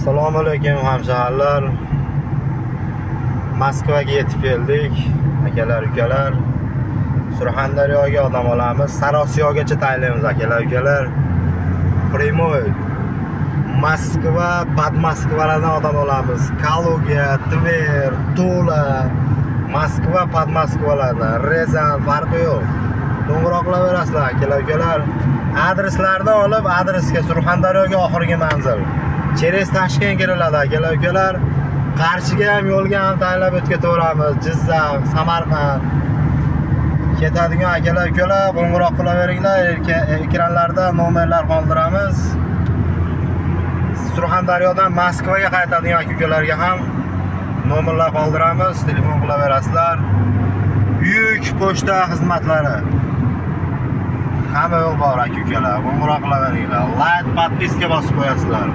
Assalomu alaykum hamshaharlar. Moskvaga yetib keldik. Akalar, ukalar. Surxondaryoga odam olamiz. Sarosiyogacha taylaymiz akalar, ukalar. Primoy. Moskva, Podmoskvalardan odam olamiz. Kaluga, Tver, Tula, Moskva, Podmoskvalardan, Rezan farqi yo'q. Qo'ng'iroqlaverasizlar akalar, ukalar. Adreslarni olib, adresga Surxondaryoga oxirgi manzil. Cheres Toshkent keriladi akalar, ukalar. Qarshiga ham yo'lga ham taylab o'tkaveramiz. Jizzax, Samarqand. Ketadigan akalar, ukalar, qo'ng'iroq qilaveringlar. Ekranlarda nomerlar qoldiramiz. Surxondaryodan Moskvaga qaytadigan aka-ukalarga ham nomerlar qoldiramiz. Telefon qilaverasizlar. Buyuk pochta xizmatlari. Hamma yo'l bor aka-ukalar. Qo'ng'iroq qilaveringlar. Like, podpiska bosib qo'yasizlar.